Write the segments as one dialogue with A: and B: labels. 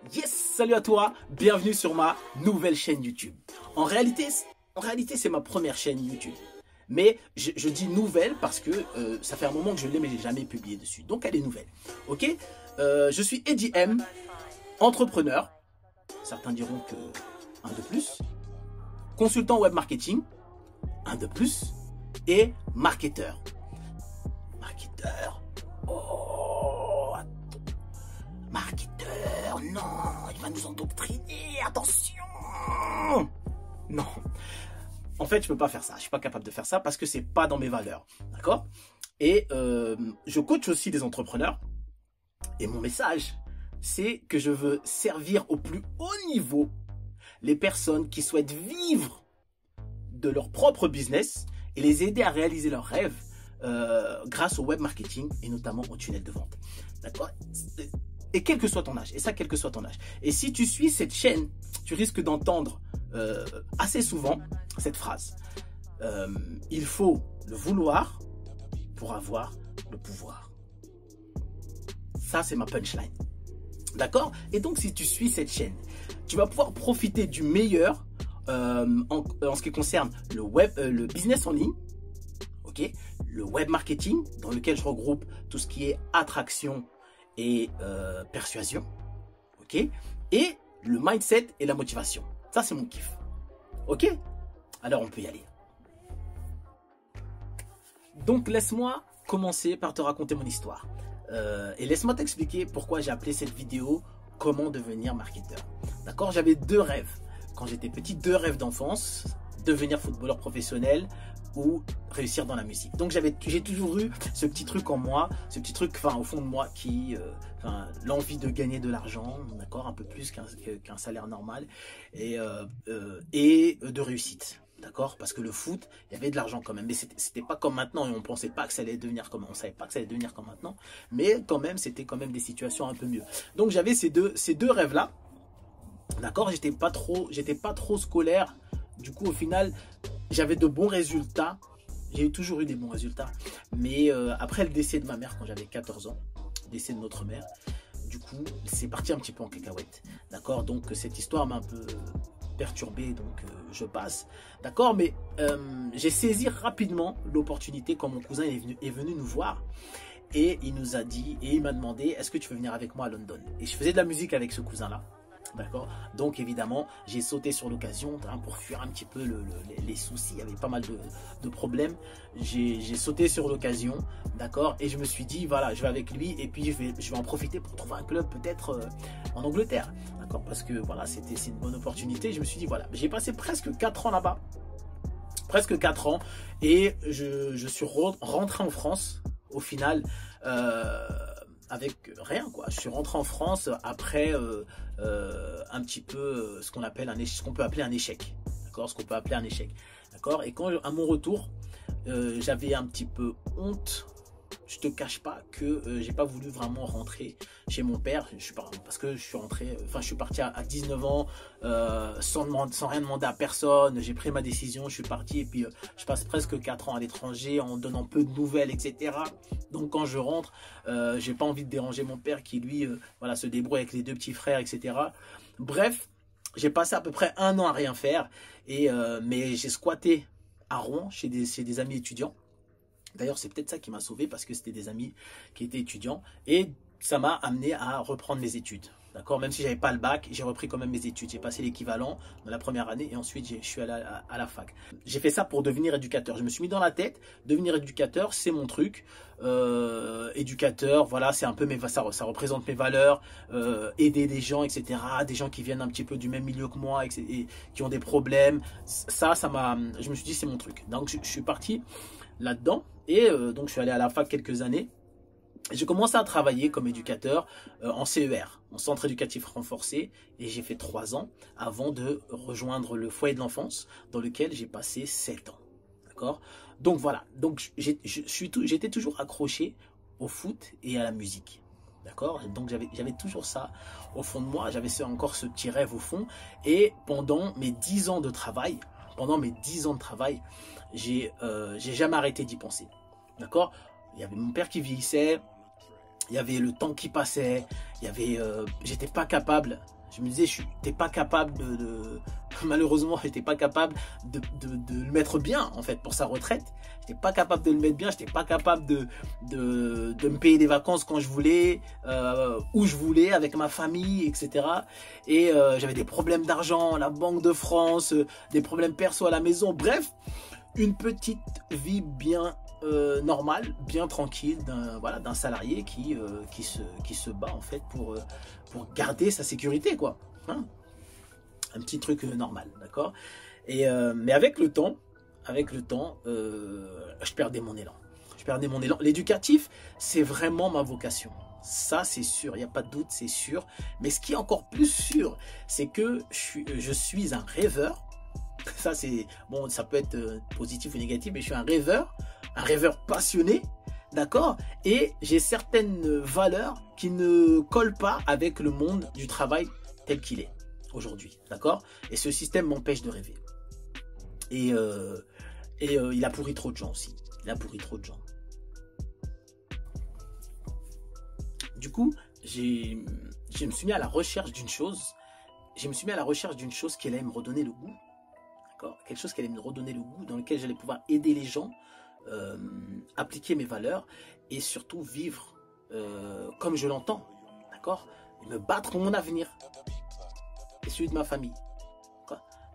A: Yes, salut à toi, bienvenue sur ma nouvelle chaîne YouTube. En réalité c'est ma première chaîne YouTube. Mais je dis nouvelle parce que ça fait un moment que je l'ai mais j'ai jamais publié dessus. Donc elle est nouvelle. Ok, je suis Eddie M, entrepreneur. Certains diront que un de plus. Consultant web marketing, un de plus. Et marketeur. Marketeur. Oh, marketeur, non, il va nous endoctriner, attention. Non, en fait, je peux pas faire ça, je suis pas capable de faire ça parce que c'est pas dans mes valeurs, d'accord? Et je coach aussi des entrepreneurs et mon message, c'est que je veux servir au plus haut niveau les personnes qui souhaitent vivre de leur propre business et les aider à réaliser leurs rêves grâce au web marketing et notamment au tunnel de vente. D'accord? Et quel que soit ton âge, et ça quel que soit ton âge. Et si tu suis cette chaîne, tu risques d'entendre assez souvent cette phrase. Il faut le vouloir pour avoir le pouvoir. Ça, c'est ma punchline. D'accord? Et donc, si tu suis cette chaîne, tu vas pouvoir profiter du meilleur en ce qui concerne le web, le business en ligne, ok, le web marketing, dans lequel je regroupe tout ce qui est attraction et persuasion, ok, et le mindset et la motivation. Ça, c'est mon kiff. Ok? Alors, on peut y aller. Donc, laisse-moi commencer par te raconter mon histoire. Et laisse-moi t'expliquer pourquoi j'ai appelé cette vidéo « Comment devenir marketeur ». D'accord? J'avais deux rêves. Quand j'étais petit, deux rêves d'enfance. Devenir footballeur professionnel ou réussir dans la musique. Donc j'ai toujours eu ce petit truc en moi, ce petit truc au fond de moi qui l'envie de gagner de l'argent, d'accord, un peu plus qu'un salaire normal et de réussite, d'accord, parce que le foot, il y avait de l'argent quand même, mais c'était pas comme maintenant et on pensait pas que ça allait devenir comme on savait pas que ça allait devenir comme maintenant, mais quand même c'était quand même des situations un peu mieux. Donc j'avais ces deux rêves là, d'accord, j'étais pas trop scolaire. Du coup, au final, j'avais de bons résultats. J'ai toujours eu des bons résultats. Mais après le décès de ma mère, quand j'avais 14 ans, décès de notre mère, du coup, c'est parti un petit peu en cacahuète. D'accord? Donc, cette histoire m'a un peu perturbé, donc je passe. D'accord? Mais j'ai saisi rapidement l'opportunité quand mon cousin est venu nous voir. Et il nous a dit, et il m'a demandé, est-ce que tu veux venir avec moi à London? Et je faisais de la musique avec ce cousin-là. D'accord, donc évidemment j'ai sauté sur l'occasion pour fuir un petit peu les soucis. Il y avait pas mal de problèmes. J'ai sauté sur l'occasion, d'accord, et je me suis dit voilà, je vais avec lui et puis je vais en profiter pour trouver un club peut-être en Angleterre, d'accord, parce que voilà, c'est une bonne opportunité. Je me suis dit voilà, j'ai passé presque 4 ans là-bas, presque 4 ans, et je suis rentré en France au final avec rien, quoi. Je suis rentré en France après un petit peu ce qu'on peut appeler un échec, d'accord, ce qu'on peut appeler un échec, d'accord. Et quand à mon retour, j'avais un petit peu honte. Je te cache pas que j'ai pas voulu vraiment rentrer chez mon père. Parce que je suis rentré, je suis parti à 19 ans sans rien demander à personne. J'ai pris ma décision, je suis parti et puis je passe presque 4 ans à l'étranger en donnant peu de nouvelles, etc. Donc quand je rentre, j'ai pas envie de déranger mon père qui lui voilà, se débrouille avec les deux petits frères, etc. Bref, j'ai passé à peu près 1 an à rien faire mais j'ai squatté à Rouen chez des amis étudiants. D'ailleurs, c'est peut-être ça qui m'a sauvé parce que c'était des amis qui étaient étudiants et ça m'a amené à reprendre mes études. D'accord, même si j'avais pas le bac, j'ai repris quand même mes études. J'ai passé l'équivalent dans la première année et ensuite je suis allé à la fac. J'ai fait ça pour devenir éducateur. Je me suis mis dans la tête, devenir éducateur, c'est mon truc. Éducateur, voilà, c'est un peu ça représente mes valeurs, aider des gens, etc. Des gens qui viennent un petit peu du même milieu que moi et qui ont des problèmes. Je me suis dit c'est mon truc. Donc je suis parti là-dedans et donc je suis allé à la fac quelques années. J'ai commencé à travailler comme éducateur en CER, en centre éducatif renforcé, et j'ai fait 3 ans avant de rejoindre le foyer de l'enfance dans lequel j'ai passé 7 ans. D'accord? Donc voilà, donc j'étais toujours accroché au foot et à la musique. D'accord? Donc j'avais toujours ça au fond de moi, j'avais encore ce petit rêve au fond, et pendant mes 10 ans de travail, j'ai jamais arrêté d'y penser. D'accord? Il y avait mon père qui vieillissait, il y avait le temps qui passait, il y avait, j'étais pas capable. Je me disais, t'es pas capable malheureusement, j'étais pas capable de le mettre bien, en fait, pour sa retraite. J'étais pas capable de le mettre bien, j'étais pas capable de me payer des vacances quand je voulais, où je voulais, avec ma famille, etc. Et j'avais des problèmes d'argent, la Banque de France, des problèmes perso à la maison. Bref, une petite vie bien normale, bien tranquille d'un salarié qui se bat, en fait, pour garder sa sécurité, quoi. Hein, un petit truc normal, d'accord. Et mais avec le temps, je perdais mon élan. L'éducatif, c'est vraiment ma vocation. Ça, c'est sûr, il n'y a pas de doute, c'est sûr. Mais ce qui est encore plus sûr, c'est que je suis un rêveur. Ça, c'est bon, ça peut être positif ou négatif, mais je suis un rêveur passionné, d'accord. Et j'ai certaines valeurs qui ne collent pas avec le monde du travail tel qu'il est aujourd'hui, d'accord. Et ce système m'empêche de rêver. Et il a pourri trop de gens aussi. Il a pourri trop de gens. Du coup, je me suis mis à la recherche d'une chose. Je me suis mis à la recherche d'une chose qui allait me redonner le goût. D'accord ? Quelque chose qui allait me redonner le goût, dans lequel j'allais pouvoir aider les gens, appliquer mes valeurs et surtout vivre comme je l'entends. D'accord ? Et me battre pour mon avenir et celui de ma famille.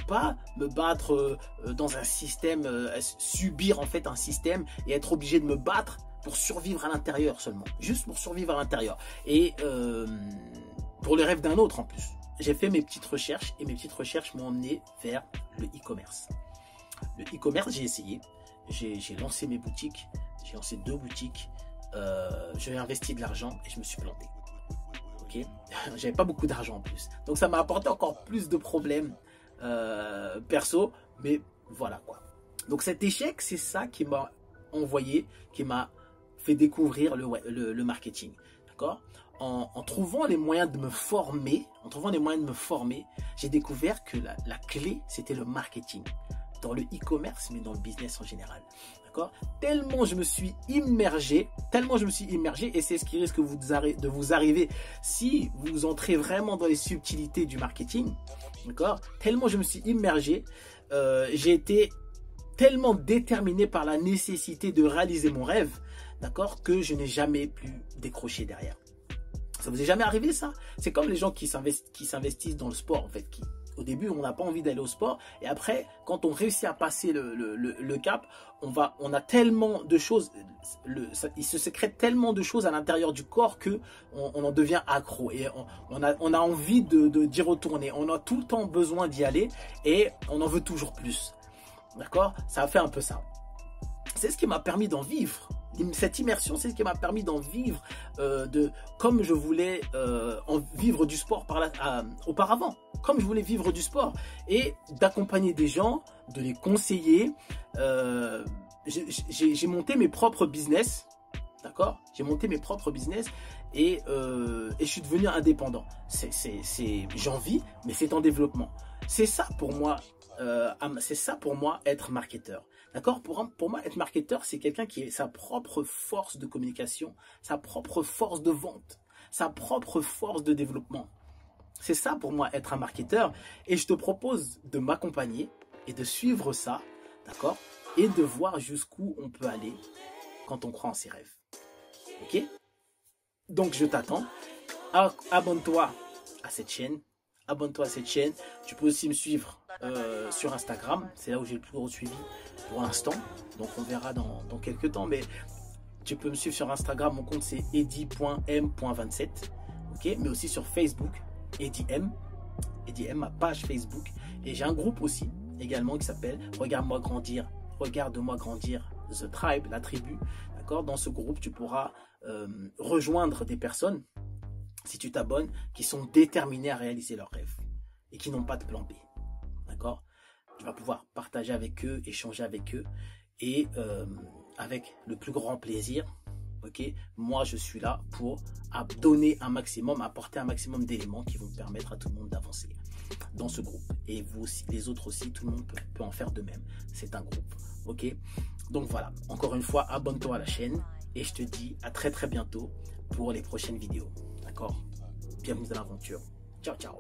A: Pas me battre dans un système, subir en fait un système et être obligé de me battre pour survivre à l'intérieur seulement. Juste pour survivre à l'intérieur. Et pour les rêves d'un autre en plus. J'ai fait mes petites recherches et mes petites recherches m'ont emmené vers le e-commerce. Le e-commerce, j'ai essayé. J'ai lancé mes boutiques. J'ai lancé 2 boutiques. J'ai investi de l'argent et je me suis planté. Ok ? J'avais pas beaucoup d'argent en plus. Donc ça m'a apporté encore plus de problèmes perso, mais voilà quoi. Donc cet échec, c'est ça qui m'a envoyé, qui m'a fait découvrir le marketing, d'accord. En trouvant les moyens de me former, j'ai découvert que la clé, c'était le marketing, dans le e-commerce, mais dans le business en général, d'accord. Tellement je me suis immergé, et c'est ce qui risque de vous arriver si vous entrez vraiment dans les subtilités du marketing, d'accord. Tellement je me suis immergé, j'ai été tellement déterminé par la nécessité de réaliser mon rêve, d'accord, que je n'ai jamais pu décrocher derrière. Ça vous est jamais arrivé ça? C'est comme les gens qui s'investissent dans le sport en fait. Au début, on n'a pas envie d'aller au sport et après, quand on réussit à passer le cap, on a tellement de choses, il se sécrète tellement de choses à l'intérieur du corps que on en devient accro et on a envie d'y retourner. On a tout le temps besoin d'y aller et on en veut toujours plus. D'accord? Ça a fait un peu ça. C'est ce qui m'a permis d'en vivre. Cette immersion, c'est ce qui m'a permis d'en vivre comme je voulais en vivre du sport auparavant. Comme je voulais vivre du sport et d'accompagner des gens, de les conseiller. J'ai monté mes propres business. D'accord? J'ai monté mes propres business et je suis devenu indépendant. J'en vis, mais c'est en développement. C'est ça pour moi. Être marketeur. D'accord? Pour moi, être marketeur, c'est quelqu'un qui a sa propre force de communication, sa propre force de vente, sa propre force de développement. C'est ça pour moi, être un marketeur. Et je te propose de m'accompagner et de suivre ça, d'accord? Et de voir jusqu'où on peut aller quand on croit en ses rêves. Ok? Donc, je t'attends. Abonne-toi à cette chaîne. Tu peux aussi me suivre sur Instagram. C'est là où j'ai le plus gros suivi pour l'instant. Donc on verra dans quelques temps. Mais tu peux me suivre sur Instagram. Mon compte c'est eddy.m.27. Ok, mais aussi sur Facebook. EddyM, ma page Facebook. Et j'ai un groupe aussi également qui s'appelle Regarde-moi grandir, The Tribe, la tribu. D'accord? Dans ce groupe, tu pourras rejoindre des personnes, si tu t'abonnes, qui sont déterminés à réaliser leurs rêves et qui n'ont pas de plan B. D'accord? Tu vas pouvoir partager avec eux, échanger avec eux et avec le plus grand plaisir. Ok? Moi, je suis là pour donner un maximum, apporter un maximum d'éléments qui vont permettre à tout le monde d'avancer dans ce groupe. Et vous aussi, les autres aussi, tout le monde peut en faire de même. C'est un groupe. Ok? Donc voilà, encore une fois, abonne-toi à la chaîne et je te dis à très très bientôt pour les prochaines vidéos. D'accord? Bienvenue dans l'aventure. Ciao, ciao.